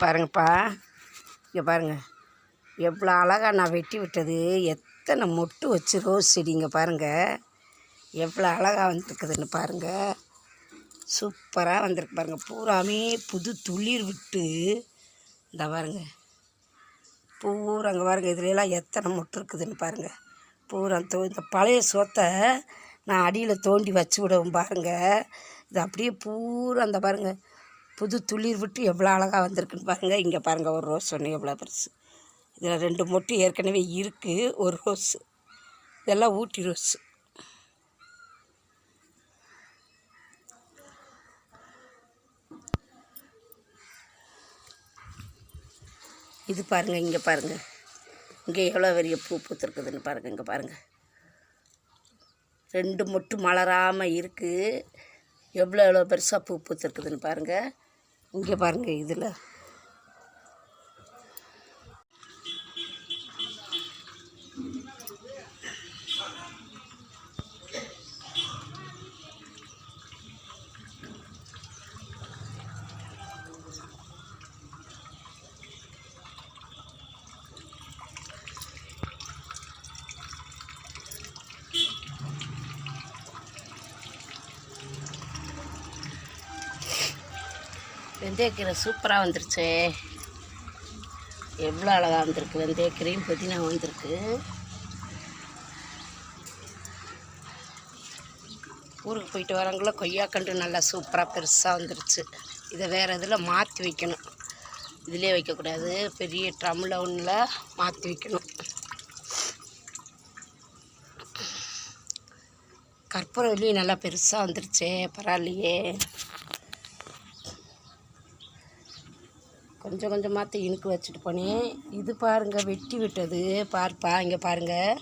பாருங்கப்பா, இங்கே பாருங்கள் எவ்வளோ அழகாக நான் வெட்டி விட்டது. எத்தனை மொட்டு வச்சு ரோஸ் செடிங்க பாருங்கள், எவ்வளோ அழகாக வந்துருக்குதுன்னு பாருங்கள். சூப்பராக வந்திருக்கு பாருங்கள். பூராமே புது துளிர் விட்டு இந்த பாருங்கள், பூராங்க பாருங்கள். இதுலலாம் எத்தனை மொட்டு இருக்குதுன்னு பாருங்கள். பூரா இந்த பழைய சோத்தை நான் அடியில் தோண்டி வச்சு விடவும் பாருங்கள். இது அப்படியே பூரா அந்த பாருங்கள் புது துளிர் விட்டு எவ்வளோ அழகாக வந்திருக்குன்னு பாருங்கள். இங்கே பாருங்கள், ஒரு ரோஸ் ஒன்று எவ்வளோ பெருசு. இதில் 2 மொட்டு ஏற்கனவே இருக்குது, ஒரு ரோஸு. இதெல்லாம் ஊட்டி ரோஸு. இது பாருங்கள், இங்கே பாருங்கள், இங்கே எவ்வளோ பெரிய பூ பூத்துருக்குதுன்னு பாருங்கள். இங்கே பாருங்கள், 2 மொட்டு மலராமல் இருக்குது. எவ்வளோ பெருசாக பூ பூத்துருக்குதுன்னு பாருங்கள். இங்கே பாருங்கள், இதில் வெந்தயக்கீரை சூப்பராக வந்துருச்சு. எவ்வளோ அழகாக வந்திருக்கு. வெந்தயக்கீரையும் புதினா வந்திருக்கு. ஊருக்கு போயிட்டு வரவங்கள கொய்யாக்கண்டு நல்லா சூப்பராக பெருசாக வந்துருச்சு. இதை வேறு இதில் மாற்றி வைக்கணும். இதிலே வைக்கக்கூடாது, பெரிய ட்ரம்மில் ஒன்றில் மாற்றி வைக்கணும். கற்பூரவல்லியும் நல்லா பெருசாக வந்துருச்சே, பரவாயில்லையே. கொஞ்சம் கொஞ்சமாக இனுக்கு வச்சுட்டு போனேன். இது பாருங்கள், வெட்டி விட்டது. பார்ப்பா, இங்கே பாருங்கள்,